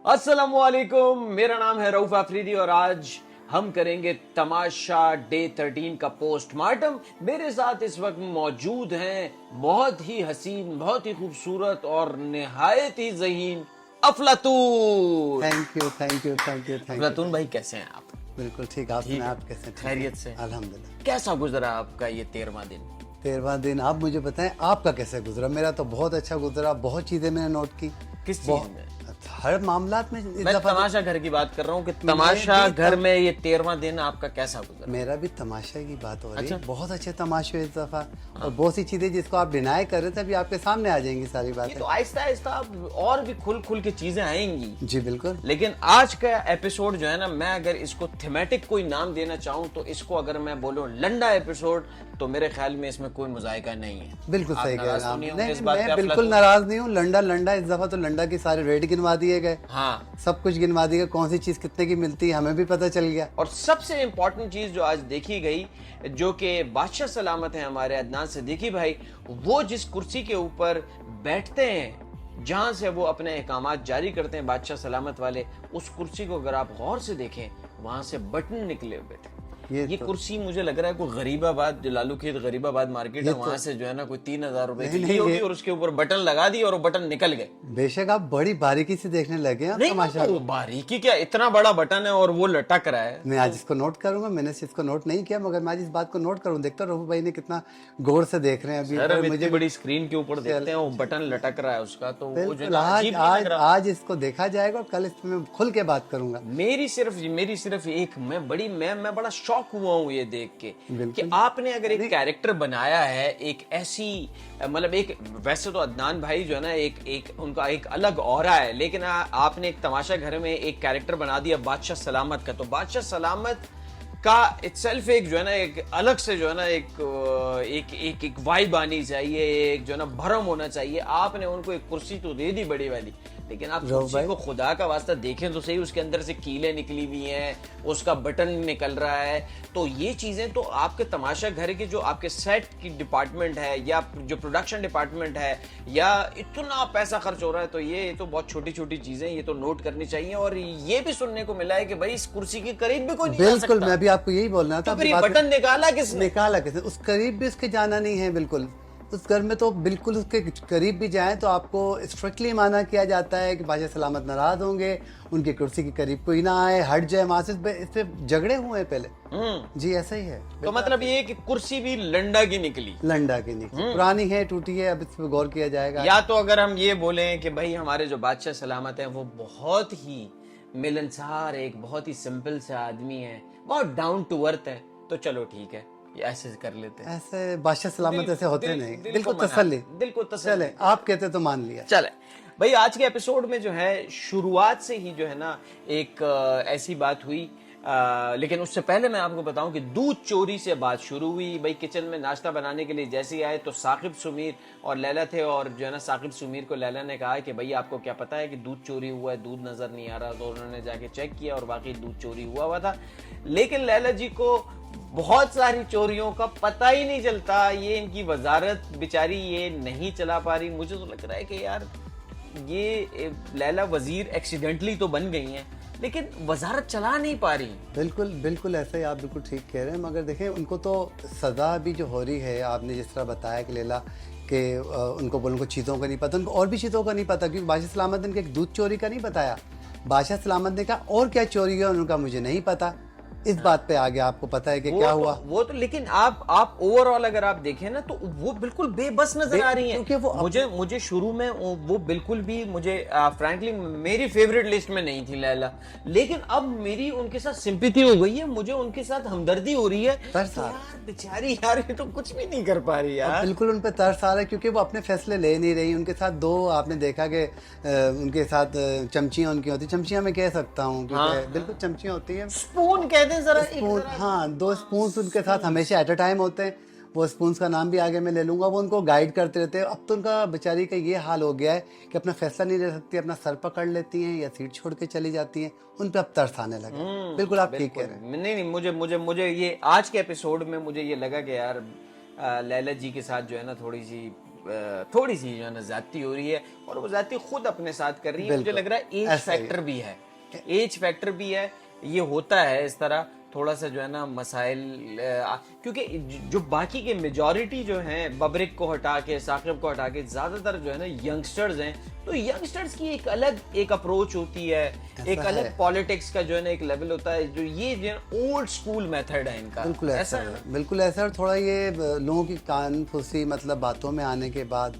अस्सलामुअलैकुम, मेरा नाम है रऊफ आफरीदी और आज हम करेंगे तमाशा डे 13 का पोस्टमार्टम। मेरे साथ इस वक्त मौजूद हैं बहुत ही हसीन, बहुत ही खूबसूरत और निहायत ही ज़हीन अफलातून। Thank you thank you thank you thank you. अफलातून भाई कैसे हैं आप? बिल्कुल ठीक। आप सुनाएं, आप कैसे हैं? खैरियत से? अल्हम्दुलिल्लाह। कैसा गुजरा आपका ये 13वां दिन? 13वां दिन आप मुझे बताएं आपका कैसे गुजरा? मेरा तो बहुत अच्छा गुजरा। बहुत चीजें मैंने नोट की। किस चीज में? हर मामलात में। इस मैं दफा तमाशा घर की बात कर रहा हूँ कि तमाशा घर में ये 13वां दिन आपका कैसा गुजरा? मेरा भी तमाशा की बात हो रही है। अच्छा। बहुत अच्छे तमाशे हुए इस दफा। और बहुत सी चीजें जिसको आप डिनाई कर रहे थे अभी आपके सामने आ जाएंगी सारी ये बातें। तो आहिस्ता आहिस्ता अब और भी खुल खुल के चीजें आएंगी। जी बिल्कुल। लेकिन आज का एपिसोड जो है ना, मैं अगर इसको थीमेटिक कोई नाम देना चाहूँ तो इसको अगर मैं बोलूँ लंडा एपिसोड, तो मेरे ख्याल में इसमें कोई मुजाहिका नहीं है। बिल्कुल आप सही कह नाराज रहे तो हैं नहीं आप। होंगे नहीं इस बात मैं पे? बिल्कुल नाराज नहीं हूँ। लंडा लंडा इस दफा तो लंडा की सारे रेट गिनवा दिए गए। हाँ, सब कुछ गिनवा दिया, कौन सी चीज कितने की मिलती है हमें भी पता चल गया। और सबसे इम्पोर्टेंट चीज जो आज देखी गई, जो कि बादशाह सलामत है हमारे अदनान सिद्दीकी भाई, वो जिस कुर्सी के ऊपर बैठते हैं, जहां से वो अपने अहकामात जारी करते हैं बादशाह सलामत वाले, उस कुर्सी को अगर आप गौर से देखें, वहां से बटन निकले हुए थे। ये तो कुर्सी मुझे लग रहा है कोई गरीबाबाद, जो लालू खेत गरीबाबाद मार्केट है, वहां से जो है ना कोई 3,000 रुपए की ली होगी और उसके ऊपर बटन लगा दी और वो बटन निकल गए। बेशक आप बड़ी बारीकी से देखने लगे हैं नहीं, तमाशा। तो बारीकी क्या, इतना बड़ा बटन है और वो लटक रहा है। मैं आज इसको नोट करूंगा। मैंने इसको नोट नहीं किया, मगर मैं आज इस बात को नोट करूँ। देखता रहो भाई ने कितना गौर से देख रहे हैं अभी। सर, हम इतनी बड़ी स्क्रीन के ऊपर देखते हैं, वो बटन लटक रहा है उसका, तो वो जो है बिल्कुल ना आज अजीब नहीं लग आज रहा। आज इसको देखा जाएगा और कल इस पे मैं खुल के बात करूंगा। मेरी सिर्फ एक मैं बड़ा शॉक हुआ हूँ ये देख के कि आपने अगर एक कैरेक्टर बनाया है, एक ऐसी मतलब एक, वैसे तो अदनान भाई जो है ना एक उनका एक अलग ऑरा है, लेकिन आपने एक तमाशा घर में एक कैरेक्टर बना दिया बादशाह सलामत का, तो बादशाह सलामत का इटसेल्फ एक जो है ना एक अलग से जो है ना एक वाइब आनी चाहिए, एक जो है ना भरम होना चाहिए। आपने उनको एक कुर्सी तो दे दी बड़ी वाली, लेकिन आप कुर्सी को खुदा का वास्ता देखें तो सही, उसके अंदर से कीलें निकली हुई हैं, उसका बटन निकल रहा है। तो ये चीजें तो आपके तमाशा घर के जो आपके सेट की डिपार्टमेंट है या जो प्रोडक्शन डिपार्टमेंट है, या इतना पैसा खर्च हो रहा है, तो ये तो बहुत छोटी छोटी चीजें, ये तो नोट करनी चाहिए। और ये भी सुनने को मिला है कि भाई इस कुर्सी के करीब भी कोई नहीं जा सकता। बिल्कुल, मैं भी आपको यही बोलना था। तो फिर ये बटन निकाला किसने? निकाला किसने? उस करीब भी उसके जाना नहीं है। बिल्कुल उस घर में तो बिल्कुल उसके करीब भी जाएं तो आपको स्ट्रिक्टली माना किया जाता है कि बादशाह सलामत नाराज होंगे, उनकी कुर्सी के करीब कोई ना आए, हट जाए वहां से। इस पे झगड़े हुए हैं पहले। जी ऐसा ही है। तो मतलब ये कि कुर्सी भी लंडा की निकली, लंडा की निकली, पुरानी है, टूटी है, अब इस पे गौर किया जाएगा। या तो अगर हम ये बोलें कि भाई हमारे जो बादशाह सलामत है वो बहुत ही मिलनसार, एक बहुत ही सिंपल से आदमी है, बहुत डाउन टू अर्थ है, तो चलो ठीक है, ये ऐसे कर लेते हैं। ऐसे बादशाह सलामत ऐसे होते नहीं। दिल को मना, तसल्ली। दिल को तसल्ली। चले आप कहते तो मान लिया। चले भाई, आज के एपिसोड में जो है शुरुआत से ही जो है ना एक ऐसी बात हुई, लेकिन उससे पहले मैं आपको बताऊं कि दूध चोरी से बात शुरू हुई। भाई किचन में नाश्ता बनाने के लिए जैसे ही आए तो साकिब सुमीर और लैला थे, और जो है ना साकिब सुमीर को लैला ने कहा कि भाई आपको क्या पता है कि दूध चोरी हुआ है, दूध नजर नहीं आ रहा। तो उन्होंने जाके चेक किया और बाकी दूध चोरी हुआ था। लेकिन लैला जी को बहुत सारी चोरियों का पता ही नहीं चलता, ये इनकी वजारत बेचारी ये नहीं चला पा रही। मुझे तो लग रहा है कि यार ये लैला वजीर एक्सीडेंटली तो बन गई हैं, लेकिन वजारत चला नहीं पा रही। बिल्कुल बिल्कुल ऐसा ही, आप बिल्कुल ठीक कह रहे हैं। मगर देखें उनको तो सज़ा भी जो हो रही है, आपने जिस तरह बताया कि लैला कि उनको बोलो, उनको चीज़ों का नहीं पता, उनको और भी चीज़ों का नहीं पता, क्योंकि बादशाह सलामत ने एक दूध चोरी का नहीं बताया। बादशाह सलामत ने कहा और क्या चोरी है उनका मुझे नहीं पता। इस बात पे आगे आपको पता है कि क्या हुआ। वो तो लेकिन आप ओवरऑल अगर आप देखें ना, तो वो बिल्कुल बेबस नजर आ रही हैं। क्योंकि वो मुझे शुरू में वो बिल्कुल भी, मुझे फ्रैंकली मेरी फेवरेट लिस्ट में नहीं थी लैला, लेकिन अब मेरी उनके साथ सिंपैथी हो गई है, मुझे उनके साथ हमदर्दी हो रही है। यार बेचारी, यार ये तो कुछ भी नहीं कर पा रही यार। बिल्कुल उन पे तरस आ रहा है, क्योंकि वो अपने फैसले ले नहीं रही। उनके साथ दो आपने देखा कि उनके साथ चमचियां उनकी होती, चमचियां मैं कह सकता हूँ, बिल्कुल चमचियां होती है, स्पून कहते हैं जरा, स्पून। हाँ, दो स्पून उनके साथ हमेशा एट अ टाइम होते हैं। वो स्पून का नाम भी आगे मैं ले लूंगा। वो उनको गाइड करते रहते हैं। अब तो उनका बेचारी का ये हाल हो गया है कि अपना फैसला नहीं ले सकती, अपना सर पकड़ लेती हैं या सीट छोड़ के चली जाती हैं। उन पे अब तरस आने लगा। बिल्कुल आप ठीक कह रहे हैं। नहीं, मुझे ये आज के एपिसोड में मुझे ये लगा कि यार लैला जी के साथ जो है ना थोड़ी सी थोड़ी सी जो है ना ज्यादती हो रही है, और वो ज्यादती खुद अपने साथ कर रही है। मुझे लग रहा है एज ऐसा ही फैक्टर भी है, एज फैक्टर भी है। ये होता है इस तरह थोड़ा सा जो है ना मसाइल, क्योंकि जो बाकी के मेजॉरिटी जो हैं, बबरिक को हटा के, साकिब को हटा के, ज्यादातर जो है ना यंगस्टर्स हैं। तो यंगस्टर्स की एक अलग एक अप्रोच होती है, एक अलग पॉलिटिक्स का जो है ना एक लेवल होता है, जो ये ओल्ड स्कूल मेथड है इनका। बिल्कुल ऐसा है, बिल्कुल ऐसा। और थोड़ा ये लोगों की कान फूसी मतलब बातों में आने के बाद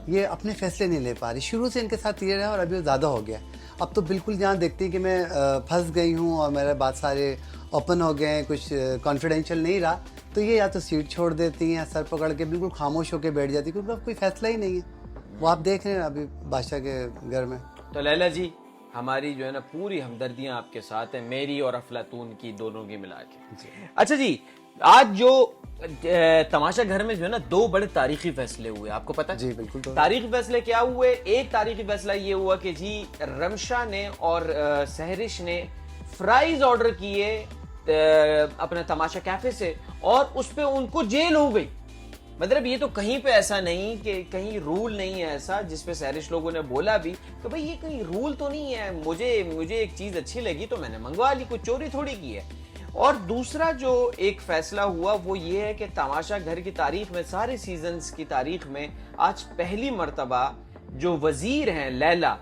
ये अपने फैसले नहीं ले पा रही। शुरू से इनके साथ ये रहा और अभी ज़्यादा हो गया। अब तो बिल्कुल जहाँ देखती है कि मैं फंस गई हूँ और मेरे बात सारे ओपन हो गए हैं, कुछ कॉन्फिडेंशियल नहीं रहा, तो ये या तो सीट छोड़ देती हैं, सर पकड़ के बिल्कुल खामोश होकर बैठ जाती, क्योंकि अब कोई फैसला ही नहीं है। वो आप देख रहे हैं अभी बादशाह के घर में। तो लैला जी, हमारी जो है ना पूरी हमदर्दियां आपके साथ हैं, मेरी और अफलातून की, दोनों की मिला के। अच्छा जी, आज जो तमाशा घर में जो है ना 2 बड़े तारीखी फैसले हुए, आपको पता है? जी बिल्कुल। तो तारीखी फैसले क्या हुए? एक तारीखी फैसला ये हुआ कि जी रमशा ने और सहरिश ने फ्राइज ऑर्डर किए अपने तमाशा कैफे से, और उस पे उनको जेल हो गई। मतलब ये तो कहीं पे ऐसा नहीं कि कहीं रूल नहीं है ऐसा जिसपे सहरिश लोगों ने बोला भी कि भाई ये कहीं रूल तो नहीं है, मुझे एक चीज अच्छी लगी तो मैंने मंगवा ली, कोई चोरी थोड़ी की है। और दूसरा जो एक फैसला हुआ वो ये है कि तमाशा घर की तारीख में, सारे सीजन्स की तारीख में आज पहली मर्तबा जो वजीर हैं लैला,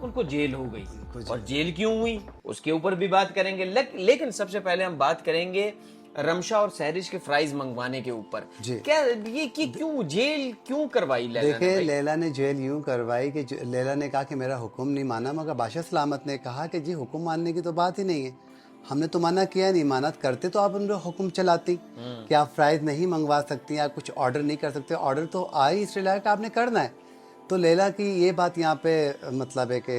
उनको जेल हो गई। और जेल क्यों हुई उसके ऊपर भी बात करेंगे, लेकिन सबसे पहले हम बात करेंगे रमशा और सहरिश के फ्राइज मंगवाने के ऊपर। क्या ये कि क्यों जेल क्यों करवाई लैला? देखिए, लैला ने जेल यूं करवाई कि लैला ने कहा कि मेरा हुक्म नहीं माना, मगर बादशाह सलामत ने कहा कि जी हुक्म मानने की तो बात ही नहीं है, हमने तो मना किया नहीं, मानत करते तो आप उनको हुक्म चलाती कि आप फ्राइज नहीं मंगवा सकती, आप कुछ ऑर्डर नहीं कर सकते, ऑर्डर तो आई इसलिए लाया कि आपने करना है। तो लैला की ये बात यहाँ पे मतलब है कि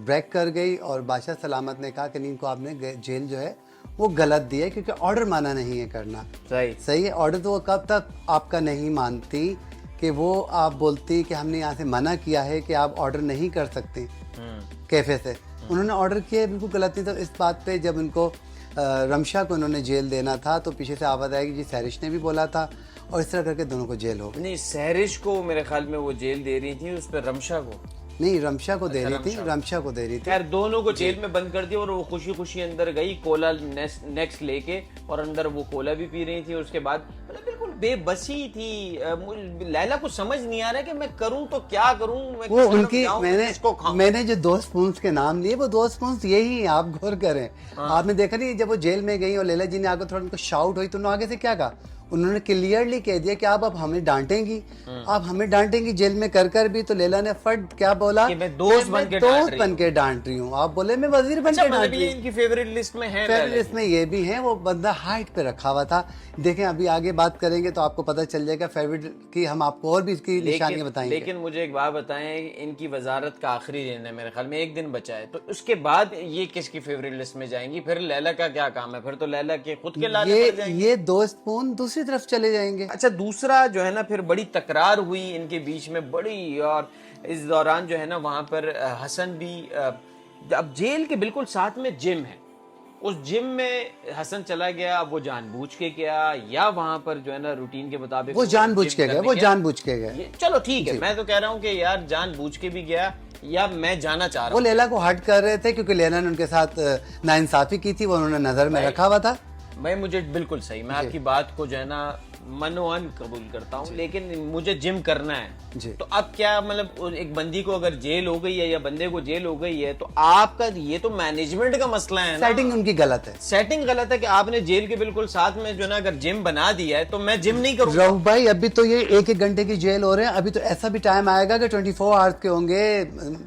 ब्रेक कर गई, और बादशाह सलामत ने कहा कि नहीं, इनको आपने जेल जो है वो गलत दिया है, क्योंकि ऑर्डर माना नहीं है करना। सही है, ऑर्डर तो वो कब तक आपका नहीं मानती कि वो आप बोलती कि हमने यहाँ से मना किया है कि आप ऑर्डर नहीं कर सकते कैफे से, उन्होंने ऑर्डर किया है, बिल्कुल गलत नहीं। तो इस बात पे जब इनको रमशा को उन्होंने जेल देना था तो पीछे से आवाज़ आई कि जी सहरिश ने भी बोला था, और इस तरह करके दोनों को जेल हो गई। नहीं, सहरिश को मेरे ख्याल में वो जेल दे रही थी, उस पर रमशा को नहीं, रमशा को दे रही थी, रमशा को दे रही थी। खैर दोनों को जेल में बंद कर दिया, और वो खुशी खुशी अंदर गई कोला नेक्स्ट लेके, और अंदर वो कोला भी पी रही थी। उसके बाद मतलब बिल्कुल बेबसी थी। लैला को समझ नहीं आ रहा कि मैं करूं तो क्या करूं, मैं वो उनकी मैंने जो 2 स्पून के नाम लिए, वो 2 स्पून यही हैं, आप गौर करें। आपने देखा नहीं, जब वो जेल में गई और लैला जी ने आकर थोड़ा उनको शाउट हुई तो उन्होंने आगे से क्या कहा, उन्होंने क्लियरली कह दिया कि आप अब हमें डांटेंगी, आप हमें डांटेंगी जेल में कर भी। तो लैला ने फट क्या बोला कि मैं दोस्त बन के डांट रही हूँ, आप बोले मैं वजीर बन के डांट रही हूँ। इनकी फेवरेट लिस्ट में है, फेवरेट लिस्ट में ये भी है। वो बंदा हाइट पे रखा हुआ था। देखें अभी आगे बात करेंगे तो आपको पता चल जाएगा फेवरेट की, हम आपको और भी इसकी निशानियां बताएंगे। लेकिन मुझे एक बात बताएं, इनकी वजारत का आखिरी दिन है, मेरे ख्याल में 1 दिन बचा है, तो उसके बाद ये किसकी फेवरेट लिस्ट में जाएंगी? फिर लैला का क्या काम है? फिर तो लैला के खुद के लाने पड़ जाएंगे। ये 2 स्पून दूसरी तरफ चले जाएंगे। अच्छा, दूसरा जो है ना फिर बड़ी तकरार हुई इनके बीच में बड़ी, और इस दौरान जो है ना वहां पर हसन भी, अब जेल के बिल्कुल साथ में जिम है, उस जिम में हसन चला गया। अब वो जानबूझ के गया या वहां पर जो है ना रूटीन के मुताबिक वो जानबूझ के गया, चलो ठीक है, मैं तो कह रहा हूँ कि यार जानबूझ के भी गया या मैं जाना चाह रहा हूँ। वो लैला को हट कर रहे थे क्योंकि लैला ने उनके साथ नाइंसाफी की थी, वो उन्होंने नजर में रखा हुआ था। भाई मुझे बिल्कुल सही, मैं आपकी बात को जो है ना मनोअन कबूल करता हूँ, लेकिन मुझे जिम करना है। तो अब क्या मतलब एक बंदी को अगर जेल हो गई है या बंदे को जेल हो गई है, तो आपका ये तो मैनेजमेंट का मसला है ना। सेटिंग उनकी गलत है, सेटिंग गलत है कि आपने जेल के बिल्कुल साथ में जो ना अगर जिम बना दिया है तो मैं जिम नहीं करूँगा। रऊफ भाई अभी तो ये 1-1 घंटे की जेल हो रहे हैं, अभी तो ऐसा भी टाइम आएगा कि 24 आवर्स के होंगे,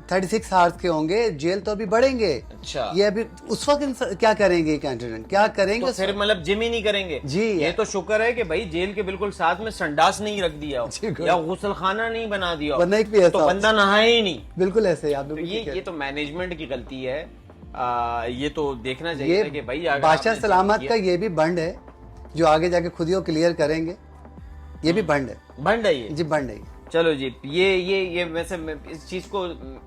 36 आवर्स के होंगे, जेल तो अभी बढ़ेंगे। अच्छा, ये अभी उस वक्त क्या करेंगे कैंडिडेट, क्या करेंगे? तो फिर मतलब जिम ही नहीं करेंगे जी। ये तो शुक्र है कि भाई जेल के बिल्कुल साथ में संडास नहीं रख दिया या गुसल खाना नहीं बना दिया, तो बंदा नहाए ही नहीं। बिल्कुल ऐसे आप तो ये तो मैनेजमेंट की गलती है। ये तो देखना चाहिए कि भाई बादशाह सलामत का ये भी बंड है जो आगे जाके खुद ही वो क्लियर करेंगे, ये भी बंड है। बंड है ये जी, बंड है। चलो जी, ये वैसे इस चीज को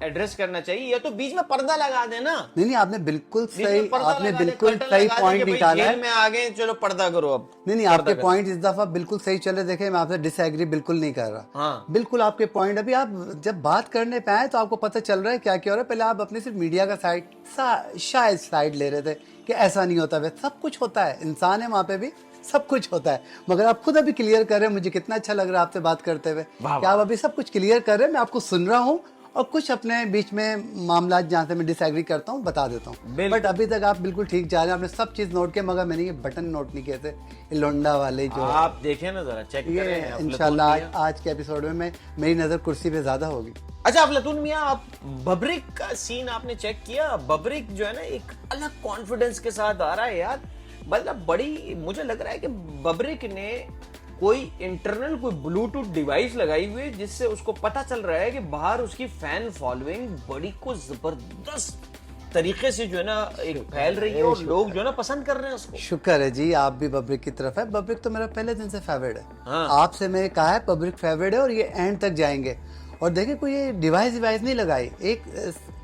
एड्रेस करना चाहिए, या तो बीच में पर्दा लगा देना। नहीं आपने बिल्कुल बीच सही, में पर्दा आपने लगा दे, बिल्कुल कर्टन सही लगा दे पॉइंट कि भाई निकाला जेल है। में आ गए, चलो पर्दा करो अब। नहीं आपके पॉइंट इस दफा बिल्कुल सही चले। देखे, मैं आपसे डिसएग्री बिल्कुल नहीं कर रहा। हाँ। बिल्कुल आपके पॉइंट, अभी आप जब बात करने पे आए तो आपको पता चल रहा है क्या क्या हो रहा है। पहले आप अपनी सिर्फ मीडिया का शायद साइड ले रहे थे कि ऐसा नहीं होता, वैसे सब कुछ होता है, इंसान है वहाँ पे भी सब कुछ होता है। मगर आप खुद अभी क्लियर कर रहे हैं, मुझे कितना अच्छा लग रहा है आपसे बात करते हुए कि आप अभी सब कुछ क्लियर कर रहे हैं। मैं आपको सुन रहा हूँ और कुछ अपने बीच में मामला जहाँ से मैं डिसएग्री करता हूँ बता देता हूँ। बट अभी तक आप बिल्कुल ठीक जा रहे हैं, आपने सब चीज नोट किया, मगर मैंने ये बटन नोट नहीं किए थे, ये लोंडा वाले जो आप देखें ना जरा, चेक ये करें। इंशाल्लाह आज के एपिसोड में मेरी नजर कुर्सी पे ज्यादा होगी। अच्छा अफलातून मियां, आप बबरिक का सीन आपने चेक किया? बबरिक जो है ना एक अलग कॉन्फिडेंस के साथ आ रहा है यार। मतलब बड़ी मुझे लग रहा है कि बबरिक ने कोई इंटरनल कोई ब्लूटूथ डिवाइस लगाई हुई है, जिससे उसको पता चल रहा है कि बाहर उसकी फैन फॉलोइंग बड़ी को जबरदस्त तरीके से जो है ना एक फैल रही है, और लोग जो है ना पसंद कर रहे हैं उसको। शुक्र है जी, आप भी बबरिक की तरफ है। बबरिक तो मेरा पहले दिन से फेवरेट है। हाँ। आपसे मैंने कहा है बबरिक फेवरेट है और ये एंड तक जाएंगे। और देखिए कोई ये डिवाइस नहीं लगाई, एक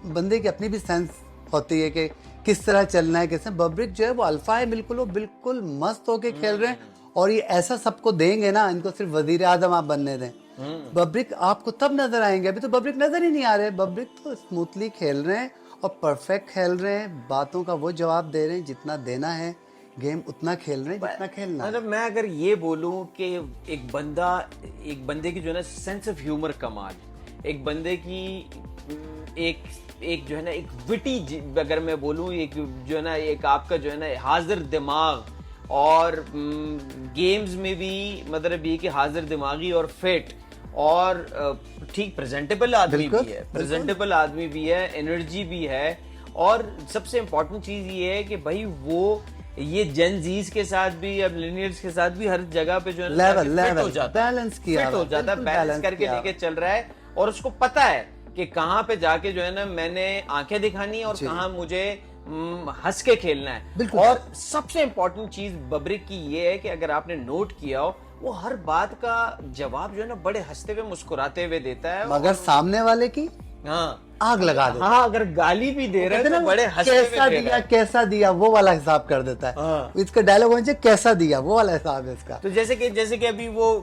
बंदे की अपनी भी सेंस होती है कि किस तरह चलना है, किस बबरिक जो है वो अल्फा है, बिल्कुल वो बिल्कुल मस्त होके खेल रहे हैं। और ये ऐसा सबको देंगे ना, इनको सिर्फ वजीर आजम आप बनने दें, बबरिक आपको तब नजर आएंगे। अभी तो बबरिक नजर ही नहीं आ रहे। बबरिक तो स्मूथली खेल रहे हैं और परफेक्ट खेल रहे हैं, बातों का वो जवाब दे रहे हैं जितना देना है, गेम उतना खेल रहे हैं जितना खेलना है। मतलब मैं अगर ये बोलूं कि एक बंदे की जो है ना सेंस ऑफ ह्यूमर कमाल, एक बंदे की एक जो है ना एक विटी, अगर मैं बोलूं, एक जो है ना एक आपका जो है ना हाजिर दिमाग, और गेम्स में भी मतलब ये कि हाजिर दिमागी और फिट और ठीक प्रेजेंटेबल आदमी भी है, प्रेजेंटेबल आदमी भी है, एनर्जी भी है। और सबसे इम्पोर्टेंट चीज ये है कि भाई वो ये जेन जीज के साथ भी, अब मिलेनियल्स के साथ भी हर जगह पे जो है लेवल बैलेंस किया, फिट हो जाता है, बैलेंस करके लेके चल रहा है। और उसको पता है कि कहाँ पे जाके जो है ना मैंने आंखें दिखानी है और कहाँ मुझे हंस के खेलना है। और सबसे इंपॉर्टेंट चीज बबरिक की ये है कि अगर आपने नोट किया हो, वो हर बात का जवाब जो है ना बड़े हंसते हुए मुस्कुराते हुए देता है। मगर सामने वाले की आग लगा देता है। हाँ, अगर गाली भी दे रहे हैं तो बड़े कैसा दिया वो वाला हिसाब कर देता है। इसका डायलॉग होना चाहिए कैसा दिया, वो वाला हिसाब है इसका। तो जैसे कि अभी वो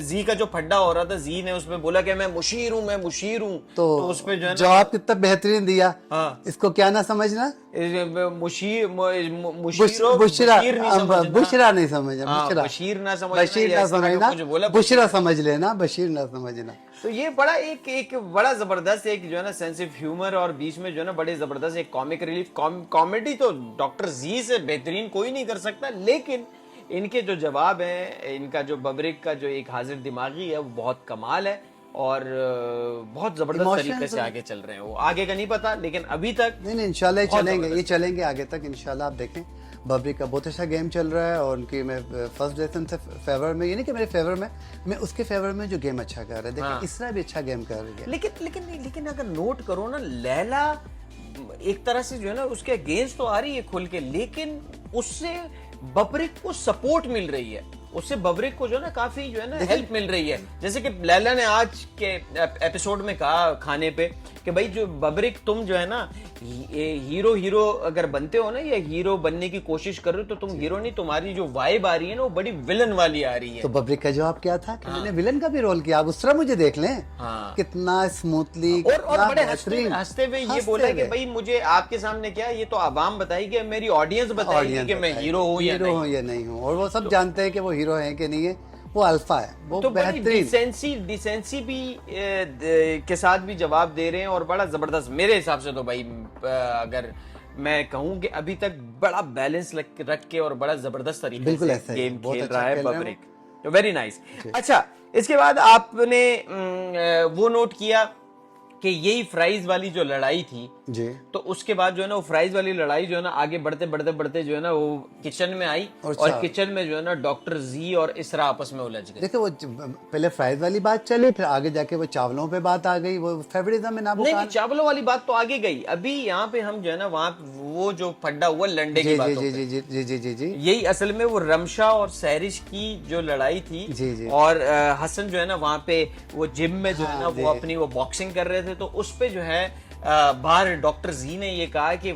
जी का जो फड्डा हो रहा था, जी ने उसमें बोला कि मैं मुशीर हूँ, तो उस पे जो है जवाब कितना बेहतरीन दिया। इसको क्या ना समझना, बुशरा नहीं समझना, बशीर ना समझना, बुशरा समझ लेना, बशीर ना समझना। तो ये बड़ा एक बड़ा जबरदस्त एक जो है ना सेंस ऑफ ह्यूमर, और बीच में जो है ना बड़े जबरदस्त एक कॉमिक रिलीफ, कॉमेडी तो डॉक्टर जी से बेहतरीन कोई नहीं कर सकता। लेकिन इनके जो जवाब हैं, इनका जो बबरिक का जो एक हाजिर दिमागी है वो बहुत कमाल है, और बहुत जबरदस्त तरीके से आगे चल रहे हैं। वो आगे का नहीं पता, लेकिन अभी तक नहीं इंशाल्लाह ये चलेंगे आगे तक इंशाल्लाह। आप देखें बबरिक का बहुत अच्छा गेम चल रहा है, और उनकी मैं फर्स्ट लेसन से फेवर में, ये नहीं कि मेरे फेवर में, मैं उसके फेवर में जो गेम अच्छा कर रहा है। देखिए इसरा भी अच्छा गेम कर रही है। लेकिन अगर नोट करो ना, लैला एक तरह से जो है ना उसके अगेंस्ट तो आ रही है खुल के, लेकिन उससे बबरिक को सपोर्ट मिल रही है, उससे बबरिक को जो है ना काफी जो है ना हेल्प मिल रही है। जैसे कि लैला ने आज के एपिसोड में कहा खाने पे कि भाई जो बबरिक तुम जो है ना हीरो अगर बनते हो ना, या हीरो बनने की कोशिश कर रहे हो, तो तुम हीरो नहीं, तुम्हारी जो वाइब आ रही है ना वो बड़ी विलन वाली आ रही है। तो बबरिक का जवाब क्या था कि मैंने विलन का भी रोल किया, आप उस तरह मुझे देख लें। कितना स्मूथली और बड़े हंसते हुए ये बोला कि भाई मुझे आपके सामने क्या, ये तो आवाम बताएगी, मेरी ऑडियंस बताएगी कि मैं हीरो हूँ या नहीं हूँ। और वो सब जानते हैं कि वो हीरो है कि नहीं है, वो अल्फा है, वो तो बेहतरीन डिसेंसी भी के साथ भी जवाब दे रहे हैं, और बड़ा जबरदस्त मेरे हिसाब से तो भाई, अगर मैं कहूं कि अभी तक बड़ा बैलेंस रख के और बड़ा जबरदस्त तरीके से गेम खेल रहा है बबरिक, तो वेरी नाइस। अच्छा, इसके बाद आपने वो नोट किया कि यही फ्राइज वाली जो लड़ाई थी, जी, तो उसके बाद जो है ना वो फ्राइज वाली लड़ाई जो है ना आगे बढ़ते बढ़ते बढ़ते जो है ना वो किचन में आई, और किचन में जो है ना डॉक्टर जी और इसरा आपस में उलझ गए। देखो वो पहले फ्राइज वाली बात चली, फिर आगे जाके वो चावलों पे बात आ गई, वो फेवरिज्म में ना वो नहीं, चावलों वाली बात तो आगे गई। अभी यहाँ पे हम जो है ना वहाँ वो जो फड्डा हुआ लंडे की बातों पे, जी जी जी जी जी जी, यही असल में वो रमशा और सहरिश की जो लड़ाई थी। जी जी, और हसन जो है ना वहाँ पे वो जिम में जो है ना वो अपनी वो बॉक्सिंग कर रहे थे, तो उस पे जो है बाहर डॉक्टर जी ने ये कहा कि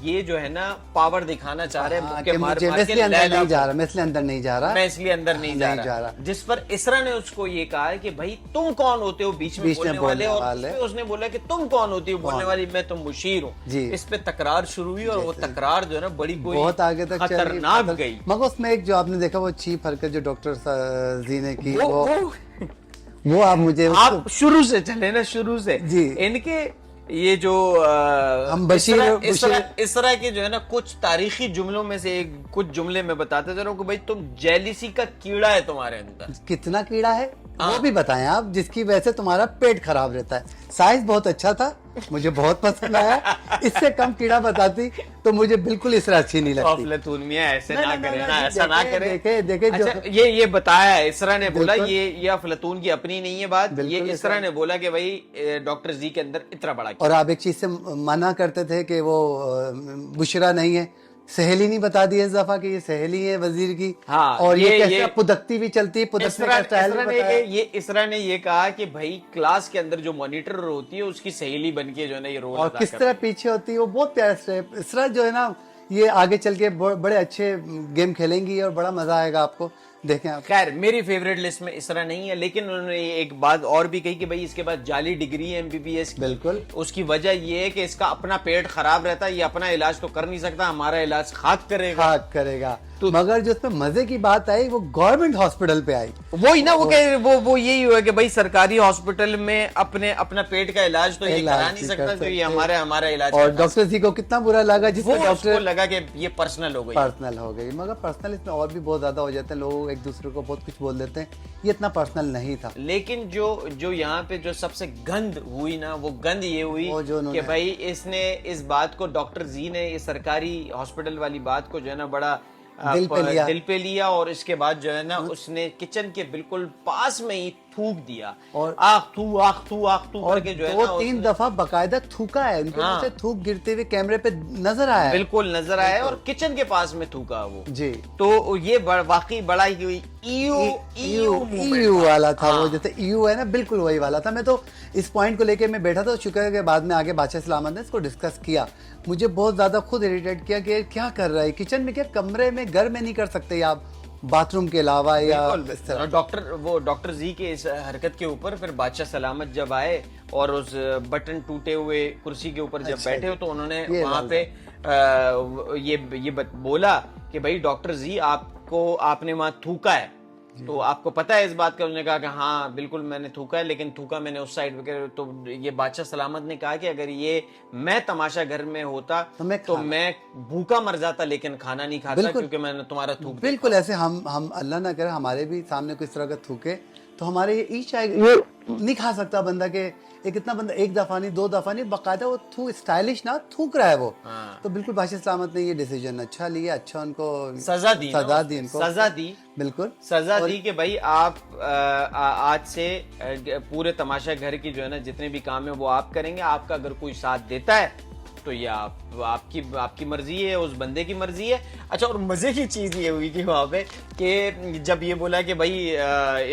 ये जो है ना पावर दिखाना चाह रहे हैं, मुक्के मार मार के अंदर नहीं जा रहा, मैं इसलिए अंदर नहीं जा रहा, मैं इसलिए अंदर नहीं जा रहा। जिस पर इसरा ने उसको ये कहा कि भाई तुम कौन होते हो बीच में बोलने वाले, और उसने बोला कि तुम कौन होती हो बोलने वाली, मैं तो मुशीर हूँ। इस पे तकरार शुरू हुई, और वो तकरार जो है ना बड़ी कोई बहुत आगे तक खतरनाक गई। मगर उसमें एक जो आपने देखा वो चीप हरकत जो डॉक्टर जी ने की, वो आप मुझे आप शुरू से चले ना, शुरू से जी, इनके ये जो हम इसरा के जो है ना कुछ तारीखी जुमलों में से एक कुछ जुमले में बताते थे कि भाई तुम जेलिसी का कीड़ा है तुम्हारे अंदर। कितना कीड़ा है वो भी बताएं आप, जिसकी वजह से तुम्हारा पेट खराब रहता है। साइज बहुत अच्छा था, मुझे बहुत पसंद आया, इससे कम कीड़ा बताती तो मुझे बिल्कुल इसरा अच्छी नहीं लगती। अफलातून मियां ऐसे ना करे ना, ऐसा ना करे। देखे अच्छा, ये बताया इसरा ने बोला, ये अफलातून की अपनी नहीं है बात, ये इसरा ने बोला कि भाई डॉक्टर जी के अंदर इतना बड़ा। और आप एक चीज से मना करते थे कि वो बुशरा नहीं है, सहेली नहीं बता दी इस दफा कि ये सहेली है वजीर की। हाँ, और ये कैसे पुदकती भी चलती है, पुदकने का स्टाइल ये इसरा ने ये कहा कि भाई क्लास के अंदर जो मॉनिटर होती है उसकी सहेली बन के जो है ना ये रोल और किस तरह पीछे होती है, वो बहुत प्यारा स्टेप। इसरा जो है ना ये आगे चल के बड़े अच्छे गेम खेलेंगी और बड़ा मजा आएगा आपको, देखें आप। खैर मेरी फेवरेट लिस्ट में इसरा नहीं है, लेकिन उन्होंने एक बात और भी कही कि भाई इसके बाद जाली डिग्री है MBBS की। बिल्कुल, उसकी वजह ये है कि इसका अपना पेट खराब रहता है, ये अपना इलाज तो कर नहीं सकता, हमारा इलाज खाक करेगा। तो मगर जो उसमें मजे की बात आई वो गवर्नमेंट हॉस्पिटल पे आई, वही ना, वो यही हुआ कि भाई सरकारी हॉस्पिटल में अपना पेट का इलाज तो ये करा नहीं सकता, जो ये हमारा इलाज। और डॉक्टर जी को कितना बुरा लगा, जिसको डॉक्टर लगा कि ये पर्सनल हो गई। मगर पर्सनल इसमें और भी बहुत ज्यादा हो जाते हैं, लोग एक दूसरे को बहुत कुछ बोल देते हैं, ये इतना पर्सनल नहीं था। लेकिन जो यहाँ पे जो सबसे गंद हुई ना, वो गंद ये हुई कि भाई इसने इस बात को, डॉक्टर जी ने ये सरकारी हॉस्पिटल वाली बात को जो है ना बड़ा दिल पे लिया, और इसके बाद जो है ना उसने किचन के बिल्कुल पास में ही थूक दिया, और आख थू करके जो है ना 2-3 दफा बकायदा थूका है, उनके मुंह से थूक गिरते हुए कैमरे पे नजर आया, बिल्कुल नजर आया, और किचन के पास में थूका वो जी। तो ये वाकई बड़ा ही EU वाला था। वो जैसे EU है ना, बिल्कुल वही वाला था। मैं तो इस पॉइंट को लेके मैं बैठा था, शुक्र है कि बाद में आगे बादशाह सलामत ने इसको डिस्कस किया। मुझे बहुत ज्यादा खुद इरिटेट किया कि क्या कर रहा है किचन में, क्या कमरे में घर में नहीं कर सकते आप, बाथरूम के अलावा या डॉक्टर जी के इस हरकत के ऊपर फिर बादशाह सलामत जब आए और उस बटन टूटे हुए कुर्सी के ऊपर जब बैठे हो, तो उन्होंने वहां पे ये बोला कि भाई डॉक्टर जी आपने वहां थूका है, तो आपको पता है इस बात का? उन्होंने कहा कि हाँ बिल्कुल मैंने थूका है, लेकिन थूका मैंने उस साइड पे। तो ये बादशाह सलामत ने कहा कि अगर ये मैं तमाशा घर में होता तो मैं भूखा मर जाता, लेकिन खाना नहीं खाता क्योंकि मैंने तुम्हारा थूक। बिल्कुल ऐसे हम अल्लाह ना करे हमारे भी सामने कोई इस तरह का थूके तो हमारे ये ईच आएगा, ये नहीं खा सकता बंदा के एक इतना बंदा एक दफा नहीं 2 दफा नहीं, बाकायदा वो स्टाइलिश ना थूक रहा है वो। तो बिल्कुल बादशाह सलामत ने ये डिसीजन अच्छा लिया, अच्छा उनको सजा दी बिल्कुल सजा दी कि भाई आप आज से पूरे तमाशा घर की जो है ना जितने भी काम है वो आप करेंगे, आपका अगर कोई साथ देता है तो ये आपकी मर्जी है, उस बंदे की मर्जी है। अच्छा, और मजे की चीज ये हुई कि वहां पे कि जब ये बोला कि भाई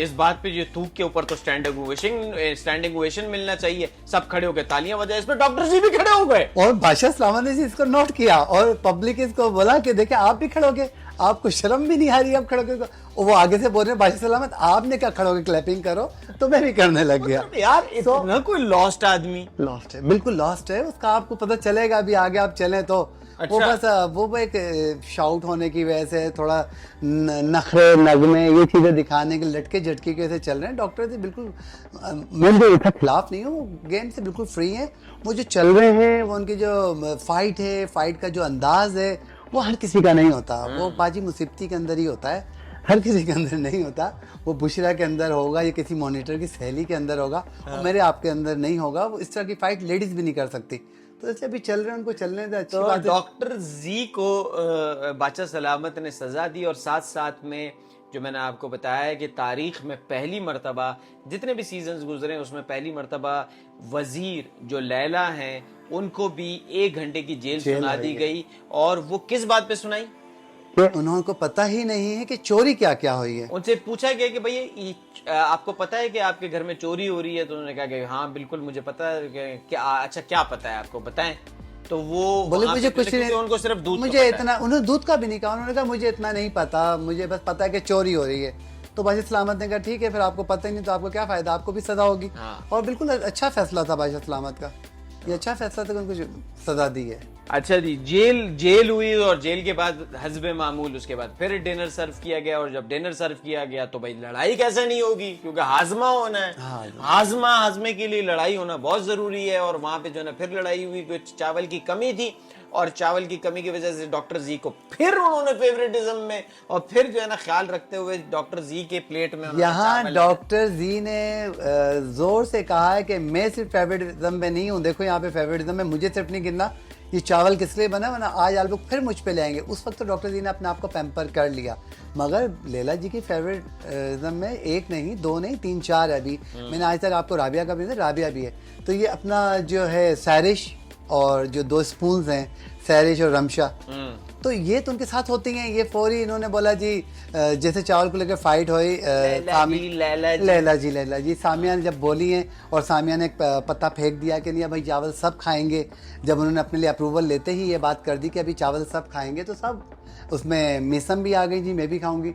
इस बात पे ये थूक के ऊपर तो स्टैंडिंग ओवेशन मिलना चाहिए, सब खड़े होकर तालियां बजाए, इस पर डॉक्टर जी भी खड़े हो गए और बादशाह सलामत ने इसको नोट किया और पब्लिक इसको बोला कि देखे आप भी खड़े हो गए, आपको शर्म भी नहीं आ रही आप खड़े होकर। वो आगे से बोल रहे हैं बादशाह सलामत आपने क्या खड़े होकर क्लैपिंग करो, तो मैं भी करने लग गया। यार इतना कोई लॉस्ट आदमी, लॉस्ट है, बिल्कुल लॉस्ट है, उसका आपको पता चलेगा अभी आगे आप चलें तो। अच्छा। वो बस वो एक शाउट होने की वजह से थोड़ा नखरे नगमे ये चीजें दिखाने के लटके झटके के से चल रहे हैं। डॉक्टर जी बिल्कुल मैं इसके खिलाफ नहीं हूँ, गेम से बिल्कुल फ्री है। वो जो चल रहे हैं वो उनकी जो फाइट है, फाइट का जो अंदाज है वो हर किसी का नहीं होता, वो बाजी मुसीबती के अंदर ही होता है। हर किसी के अंदर नहीं होता, वो बुशरा के अंदर होगा या किसी मॉनिटर की सहेली के अंदर होगा, और मेरे आपके अंदर नहीं होगा। वो इस तरह की फाइट लेडीज भी नहीं कर सकती, तो इसलिए अभी चल रहे हैं, उनको चलने दे, अच्छी तो बात है। डॉक्टर जी को बादशाह सलामत ने सजा दी, और साथ साथ में जो मैंने आपको बताया है कि तारीख में पहली मर्तबा, जितने भी सीजन्स गुजरे उसमें पहली मर्तबा वजीर जो लैला हैं उनको भी 1 घंटे की जेल सुना दी गई। और वो किस बात पे सुनाई? उन्होंने को पता ही नहीं है कि चोरी क्या क्या हुई है। उनसे पूछा गया कि भाई आपको पता है कि आपके घर में चोरी हो रही है? तो उन्होंने कहा कि हाँ बिल्कुल मुझे पता है। क्या अच्छा क्या पता है आपको, बताएं। तो वो बोले मुझे कुछ नहीं, उनको सिर्फ दूध मुझे इतना, उन्होंने दूध का भी नहीं कहा, उन्होंने कहा मुझे इतना नहीं पता, मुझे बस पता है कि चोरी हो रही है। तो बादशाह सलामत ने कहा ठीक है, फिर आपको पता ही नहीं तो आपको क्या फायदा, आपको भी सजा होगी। और बिल्कुल अच्छा फैसला था बादशाह सलामत का, ये अच्छा फैसला था कि उनको सजा दी है। अच्छा जी, जेल हुई, और जेल के बाद हस्बे मामूल उसके बाद फिर डिनर सर्व किया गया। और जब डिनर सर्व किया गया तो भाई लड़ाई कैसे नहीं होगी, क्योंकि हाजमा होना है। हाजमे के लिए लड़ाई होना बहुत जरूरी है। और वहां पे जो है ना फिर लड़ाई हुई, कुछ चावल की कमी थी, और चावल की कमी की वजह से डॉक्टर जी को फिर उन्होंने फेवरेटिज्म में, और फिर जो है ना ख्याल रखते हुए डॉक्टर जी के प्लेट में यहाँ डॉक्टर जी ने जोर से कहा है कि मैं सिर्फ फेवरेटिज्म में नहीं हूँ, देखो यहाँ पे फेवरेटिज्म में मुझे सिर्फ नहीं गिनना, ये चावल किस लिए बना, वरना आज आप लोग फिर मुझ पे ले आएंगे। उस वक्त तो डॉक्टर जी ने अपने आप को पैम्पर कर लिया। मगर लैला जी की फेवरेटिज्म में 1 नहीं 2 नहीं 3 4 है। अभी मैंने आज तक आपको राबिया का भी नहीं, राबिया भी है। तो ये अपना जो है सैरिश और जो 2 स्पून्स हैं, सैरिश और रमशा, तो ये तो उनके साथ होती हैं। ये फौरी इन्होंने बोला जी, जैसे चावल को लेकर फाइट हुई, लैला जी सामिया ने जब बोली हैं, और सामिया ने एक पत्ता फेंक दिया कि नहीं भाई चावल सब खाएंगे। जब उन्होंने अपने लिए अप्रूवल लेते ही ये बात कर दी कि अभी चावल सब खाएंगे, तो सब उसमें मिसम भी आ गई जी, मैं भी खाऊंगी।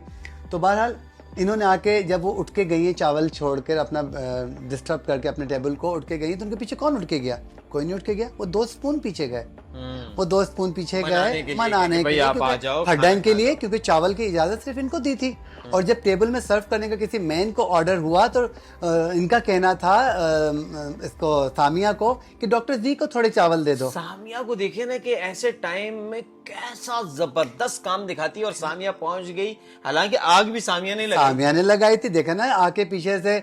तो बहरहाल इन्होंने आके जब वो उठ के गई है चावल छोड़कर, अपना डिस्टर्ब करके अपने टेबल को उठ के गई, तो उनके पीछे कौन उठ के गया? कोई नहीं उठ के गया। वो 2 स्पून पीछे गए, वो 2 स्पून पीछे गए मनाने के लिए, हड्डन के लिए, क्योंकि चावल की इजाजत सिर्फ इनको दी थी। और जब टेबल में सर्व करने का किसी मैन को ऑर्डर हुआ, तो इनका कहना था इसको सामिया को कि डॉक्टर जी को थोड़े चावल दे दो। सामिया को देखिए ना कि ऐसे टाइम में कैसा जबरदस्त काम दिखाती है, और सामिया पहुंच गई। हालांकि आग भी सामिया ने लगाई थी। देखा ना, आके पीछे से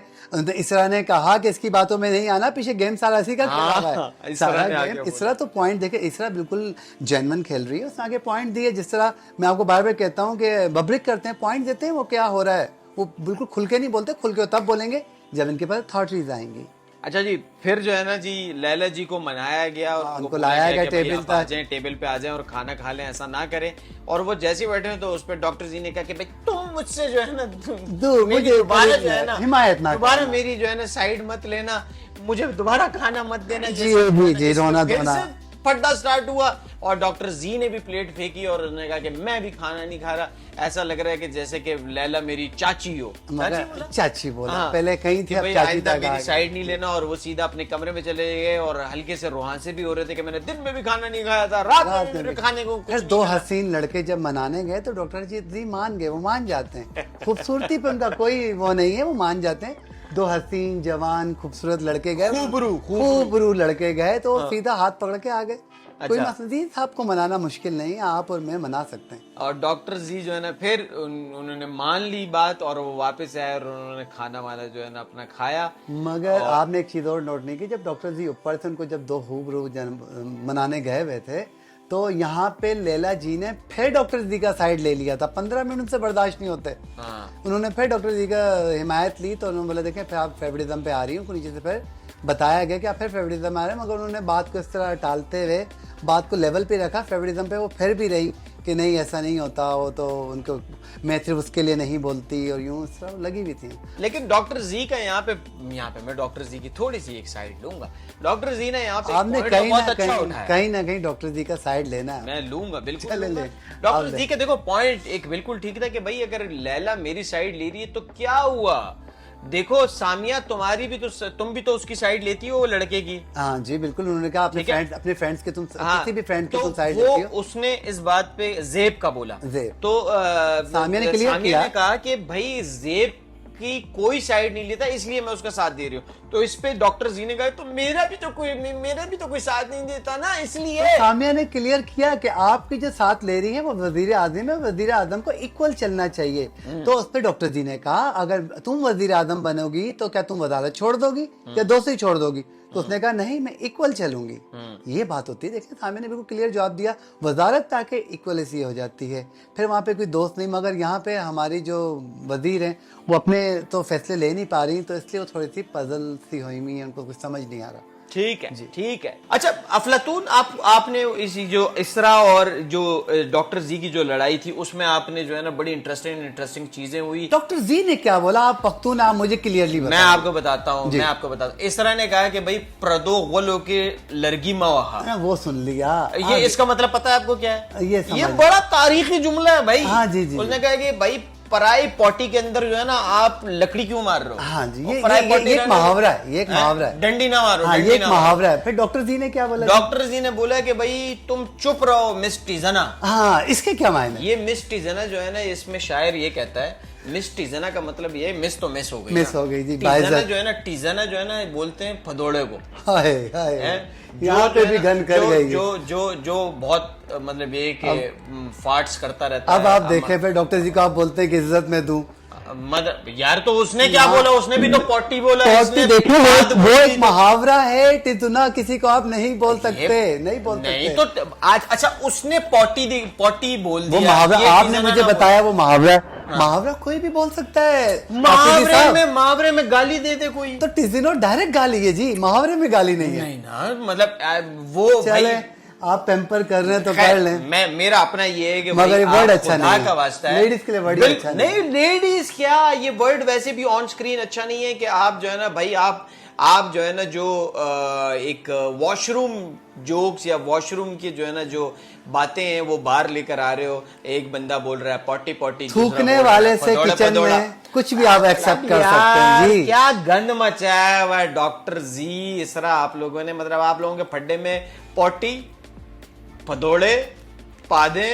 इसरा ने कहा कि इसकी बातों में नहीं आना, पीछे गेम सारा इसी का खेला है। सारा गेम इसरा तो पॉइंट देखे, इसरा बिल्कुल जेन्युइन खेल रही है, उसने आगे पॉइंट दिए। जिस तरह मैं आपको बार बार कहता हूँ कि बब्रिक करते हैं, पॉइंट देते हैं, वो क्या हो रहा है वो बिल्कुल खुल के नहीं बोलते, खुल के तब बोलेंगे जब इनके पास अथॉरिटीज आएंगी। अच्छा जी, फिर जो है ना जी लैला जी को मनाया गया, और उनको लाया गया टेबल पे आ जाएं और खाना खा लें, ऐसा ना करें। और वो जैसे बैठे हैं तो उस पर डॉक्टर जी ने कहा कि भाई तुम मुझसे जो है ना दोबारा जो है ना हिमायत ना, दोबारा मेरी जो है ना साइड मत लेना, मुझे दोबारा खाना मत देना। जी रोना धोना फड्डा स्टार्ट हुआ, और डॉक्टर जी ने भी प्लेट फेंकी, और उन्होंने कहा कि मैं भी खाना नहीं खा रहा। ऐसा लग रहा है कि जैसे कि लैला मेरी चाची हो। चाची बोला, पहले कहीं थी, अब चाची तक मेरी साइड नहीं लेना। और वो सीधा अपने कमरे में चले गए, और हल्के से रुहासे भी हो रहे थे कि मैंने दिन में भी खाना नहीं खाया था, रात में खाने को। फिर 2 हसीन लड़के जब मनाने गए तो डॉक्टर जी मान गए, वो मान जाते हैं। खूबसूरती पे उनका कोई वो नहीं है, वो मान जाते हैं। 2 हसीन जवान खूबसूरत लड़के गए, खूबरू लड़के गए, तो सीधा हाथ पकड़ के आ गए। कोई मसला नहीं, आपको मनाना मुश्किल नहीं है, आप और मैं मना सकते हैं। और डॉक्टर जी जो है ना फिर उन्होंने मान ली बात, और वो वापस आए, और उन्होंने खाना वाला जो है ना अपना खाया। मगर आपने एक चीज और नोट नहीं की, जब डॉक्टर जी ऊपर से उनको जब 2 खूबरू मनाने गए हुए थे, तो यहाँ पे लैला जी ने फिर डॉक्टर जी का साइड ले लिया था। 15 मिनट से बर्दाश्त नहीं होते। उन्होंने फिर डॉक्टर जी का हिमायत ली, तो उन्होंने बोला देखें फिर आप फेवरेटिज्म पे आ रही हूँ। नीचे से फिर बताया गया कि आप फिर फेवरेटिज्म आ रहे हैं, मगर उन्होंने बात को इस तरह टालते हुए बात को लेवल पे रखा फेवरेटिज्म पे। वो फिर भी रही कि नहीं ऐसा नहीं होता, वो तो उनको मैं सिर्फ उसके लिए नहीं बोलती, और यूं इस तरह लगी हुई थी। लेकिन डॉक्टर जी का यहाँ पे मैं डॉक्टर जी की थोड़ी सी एक साइड लूंगा। डॉक्टर जी ने यहाँ पे आपने कहीं ना कहीं डॉक्टर जी का साइड लेना है। मैं लूंगा, बिल्कुल डॉक्टर जी के देखो पॉइंट एक बिल्कुल ठीक था कि भाई अगर लैला मेरी साइड ले रही है तो क्या हुआ। देखो सामिया तुम्हारी भी तो, तुम भी तो उसकी साइड लेती हो वो लड़के की। हाँ जी बिल्कुल, उन्होंने कहा अपने फ्रेंड्स के तुम किसी भी फ्रेंड की तुम साइड लेती हो। उसने इस बात पे जेब का बोला, जेब तो सामिया ने कहा कि भाई जेब की कोई साइड नहीं लेता, इसलिए मैं उसका साथ दे रही हूँ। तो इस पे डॉक्टर जी ने कहा तो मेरा भी तो कोई साथ नहीं देता ना, इसलिए सामिया ने क्लियर किया कि आपकी जो साथ ले रही है वो वजीर आजम है, वजीर आजम को इक्वल चलना चाहिए। तो उस पर डॉक्टर जी ने कहा अगर तुम वजीर आजम बनोगी तो क्या तुम वजारत छोड़ दोगी या दोस्ती छोड़ दोगी? तो उसने कहा नहीं, मैं इक्वल चलूंगी। ये बात होती है। देखिए सामिया ने बिल्कुल क्लियर जवाब दिया, वजारत ताकि इक्वलेसी हो जाती है, फिर वहाँ पे कोई दोस्त नहीं। मगर यहाँ पे हमारी जो वजीर हैं वो अपने तो फैसले ले नहीं पा रही, तो इसलिए वो थोड़ी सी पजल सी हुई हुई है, उनको कुछ समझ नहीं आ रहा। ठीक है, ठीक है। अच्छा अफलातून, आपने इसी जो इसरा और जो डॉक्टर जी की जो लड़ाई थी उसमें आपने जो है ना बड़ी इंटरेस्टिंग चीजें हुई। डॉक्टर जी ने क्या बोला, आप पख्तून, आप मुझे क्लियरली बताएं। मैं आपको बताता हूँ। इसरा ने कहा कि भाई प्रदो गोलो के लरगी मवाहा, वो सुन लिया। ये इसका मतलब पता है आपको क्या है? ये बड़ा तारीखी जुमला है भाई। हाँ जी जी। उसने कहा कि भाई पराई पोटी के अंदर जो है ना आप लकड़ी क्यों मार रहे हो? हाँ जी, ये एक मुहावरा है, ये एक मुहावरा है, डंडी ना मारो। हाँ, ये एक मुहावरा है। फिर डॉक्टर जी ने क्या बोला? डॉक्टर जी ने बोला कि भाई तुम चुप रहो मिस टीजना। हाँ, इसके क्या मायने? ये मिस टीजना जो है ना, इसमें शायर ये कहता है, मिस टीजना का मतलब ये मिस तो मिस हो गई, मिस हो गई जी। टीजना जो है ना बोलते हैं फदोड़े को। हाय यहाँ पे भी गन कर गई। जो बहुत मतलब ये कि फाट्स करता रहता है। अब आप देखें फिर डॉक्टर जी को आप बोलते हैं कि इज्जत में दूं। मतलब यार तो उसने क्या बोला? उसने भी तो पॉटी बोला। देखो वो एक मुहावरा है, टिजुना किसी को आप नहीं बोल सकते, नहीं बोल सकते। नहीं तो आज अच्छा उसने पॉटी बोल दिया। वो मुहावरा आपने मुझे बताया, वो मुहावरा मुहावरा कोई भी बोल सकता है। मुहावरे में गाली दे दे कोई तो टिजिनो डायरेक्ट गाली है जी, मुहावरे में गाली नहीं है। नहीं ना, मतलब वो चले आप पेम्पर कर रहे हैं तो कर लें। मेरा अपना ये है कि मगर ये वर्ड अच्छा नहीं है, का वास्ता है लेडीज के लिए वर्ड अच्छा नहीं। लेडीज क्या, ये वर्ड वैसे भी ऑन स्क्रीन अच्छा नहीं है कि आप जो है ना भाई आप जो है ना जो एक वॉशरूम जोक्स या वॉशरूम की जो है ना जो बातें हैं वो बाहर लेकर आ रहे हो। एक बंदा बोल रहा है पॉटी थूकने वाले से किचन में कुछ भी आप एक्सेप्ट कर सकते हैं जी। क्या गंद मचाया हुआ है डॉक्टर जी, इसरा आप लोगों ने। मतलब आप लोगों के फड्डे में पॉटी, फदोड़े, पादे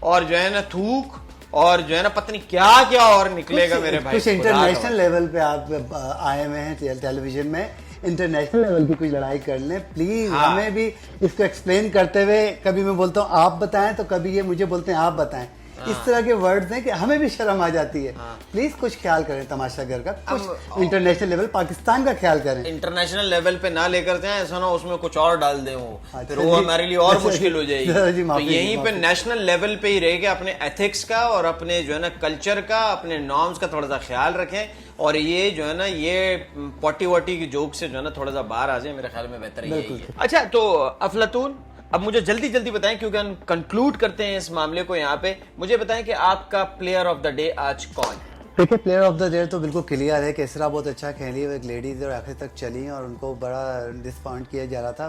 और जो है ना थूक और जो है ना पता नहीं क्या क्या और निकलेगा मेरे भाई। कुछ इंटरनेशनल लेवल पे आप आए हुए हैं टेलीविजन में, इंटरनेशनल लेवल की कुछ लड़ाई कर लें प्लीज। हाँ। हमें भी इसको एक्सप्लेन करते हुए कभी मैं बोलता हूँ आप बताएं तो कभी ये मुझे बोलते हैं आप बताएं। इस तरह के वर्ड्स हैं कि हमें भी शर्म आ जाती है। प्लीज कुछ ख्याल करें तमाशा घर का, कुछ इंटरनेशनल लेवल पाकिस्तान का ख्याल करें। इंटरनेशनल लेवल पे ना लेकर जाए, ऐसा ना उसमें कुछ और डाल दें वो, फिर वो हमारे लिए और मुश्किल हो जाएगी। तो यहीं पे नेशनल लेवल पे ही रह के अपने एथिक्स का और अपने जो है ना कल्चर का, अपने नॉर्म्स का थोड़ा सा ख्याल रखें। और ये जो है ना ये पॉटी वॉटी की जोक से जो है ना थोड़ा सा बाहर आ जाए, मेरे ख्याल में बेहतर यही है। अच्छा तो अफलातून, अब मुझे जल्दी बताएं क्योंकि हम कंक्लूड करते हैं इस मामले को यहाँ पे। मुझे बताएं कि आपका प्लेयर ऑफ द डे आज कौन? देखिए प्लेयर ऑफ द डे तो बिल्कुल क्लियर है कि इसरा बहुत अच्छा खेली, वो एक लेडीज और आखिर तक चली और उनको बड़ा डिसअपॉइंट किया जा रहा था,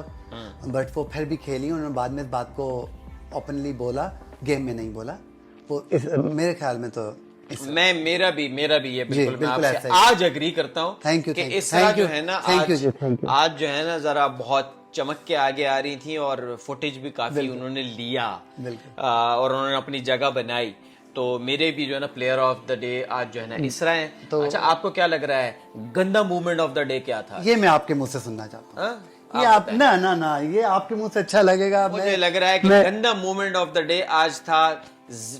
बट वो फिर भी खेली। उन्होंने बाद में इस बात को ओपनली बोला, गेम में नहीं बोला। वो मेरे ख्याल में तो मेरा भी ये बिल्कुल मैं आपसे आज एग्री करता हूँ। Thank you. इसरा जो है ना आज जो है ना जरा बहुत चमक के आगे आ रही थी और फुटेज भी काफी उन्होंने लिया और उन्होंने अपनी जगह बनाई। तो मेरे भी जो है ना प्लेयर ऑफ द डे आज जो है ना इसरा है। तो अच्छा आपको क्या लग रहा है गंदा मूवमेंट ऑफ द डे क्या था? ये मैं आपके मुंह से सुनना चाहता हूँ। ये आप ना ये आपके मुंह से अच्छा लगेगा। मुझे लग रहा है कि गंदा मूवमेंट ऑफ द डे आज था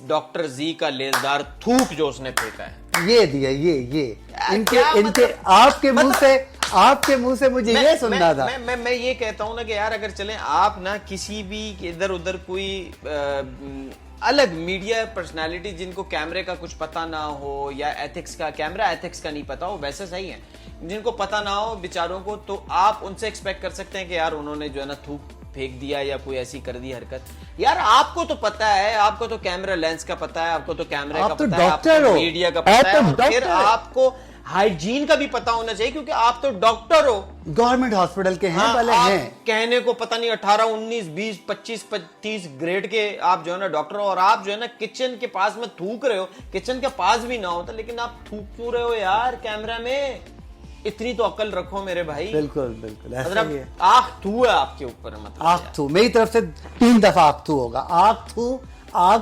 डॉक्टर जी का लेजदार थूक जो उसने फेंका है। ये दिया ये इनके आपके मुंह से मुझे ये सुनना था। मैं ये कहता हूँ ना कि यार अगर चलें आप ना किसी भी इधर उधर कोई अलग मीडिया पर्सनालिटी जिनको कैमरे का कुछ पता ना हो या एथिक्स का, कैमरा एथिक्स का नहीं पता हो, वैसे सही है, जिनको पता ना हो बेचारों को, तो आप उनसे एक्सपेक्ट कर सकते हैं कि यार उन्होंने जो है ना थूक फेंक दिया या कोई ऐसी कर दी हरकत। यार आपको तो पता है, आपको तो कैमरा लेंस का पता है, आपको तो कैमरे का पता है, आपको मीडिया का पता है, फिर आपको हाइजीन का भी पता होना चाहिए क्योंकि आप तो डॉक्टर हो, गवर्नमेंट हॉस्पिटल के हैं। भले हैं कहने को पता नहीं 18, 19, 20, 25, 30 ग्रेड के आप जो है ना डॉक्टर हो और आप जो है ना किचन के पास में थूक रहे हो। किचन के पास भी ना होता लेकिन आप थूक क्यों रहे हो यार कैमरा में? इतनी तो अकल रखो मेरे भाई। बिल्कुल मतलब आँख थू है आपके ऊपर, मतलब आँख थू मेरी तरफ से 3 दफा आँख थू होगा। आँख थू, आग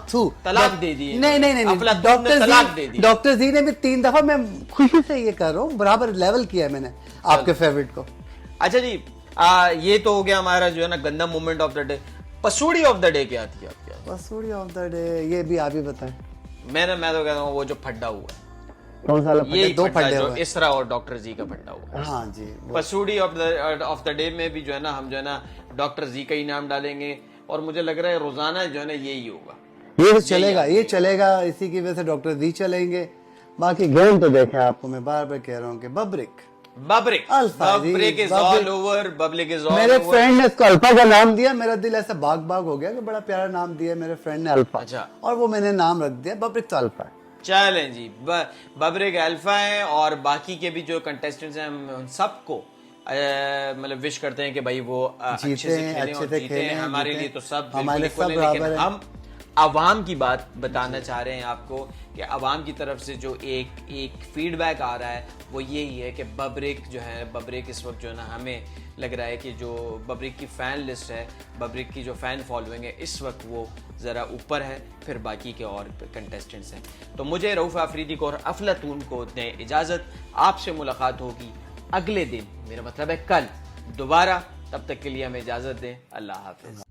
थू तलाक दे दी नहीं नहीं नहीं अफलातून ने तलाक दे दी। डॉक्टर जी ने भी 3 दफा, मैं खुशी से ये कर रहा हूँ, बराबर लेवल किया है मैंने आपके फेवरेट को। अच्छा जी, ये तो हो गया हमारा जो है ना गंदा moment of the day. पसूड़ी of the day क्या थी आपके? पसूड़ी ऑफ द डे ये भी आप ही बताएं। मैं तो कहता हूँ वो जो फड्डा हुआ है, कौन सा ये दो फड्डा फड्डे जो हुए। इसरा और डॉक्टर जी का फड्डा हुआ है। हाँ जी, पसूड़ी ऑफ द डे में भी जो है ना हम जो है ना डॉक्टर जी का ही नाम डालेंगे, और मुझे लग रहा है रोजाना जो है ना यही होगा, ये चलेगा, इसी की वजह से डॉक्टर जी चलेंगे। बाकी गेम तो देखें, आपको मैं बार बार कह रहा हूँ कि बब्रिक इज ऑल ओवर, बब्लिक इज ऑल। मेरे फ्रेंड ने इसको अल्फा का नाम दिया, मेरा दिल ऐसा बाग बाग हो गया कि बड़ा प्यारा नाम दिया मेरे फ्रेंड ने अल्फा। अच्छा। और वो मैंने नाम रख दिया बब्रिक, तो अल्फा है। चलें जी, बब्रिक अल्फा है। और बाकी के भी जो कंटेस्टेंट्स हैं हम उन सबको मतलब विश करते हैं कि भाई वो अच्छे से खेलें और जीते। हमारे लिए तो सब हमारे बिल्कुल सब इक्वल है, लेकिन बराबर हैं। हम अवाम की बात बताना चाह रहे हैं आपको कि अवाम की तरफ से जो एक फीडबैक आ रहा है वो यही है कि बब्रिक जो है, बब्रिक इस वक्त जो है ना हमें लग रहा है कि जो बब्रिक की फ़ैन लिस्ट है, बब्रिक की जो फ़ैन फॉलोइंग है, इस वक्त वो ज़रा ऊपर है, फिर बाकी के और कंटेस्टेंट्स हैं। तो मुझे रऊफ़ आफरीदी को और अफलातून को दें इजाज़त। आपसे मुलाकात होगी अगले दिन, मेरा मतलब है कल दोबारा। तब तक के लिए हमें इजाज़त दें। अल्लाह हाफ़िज़।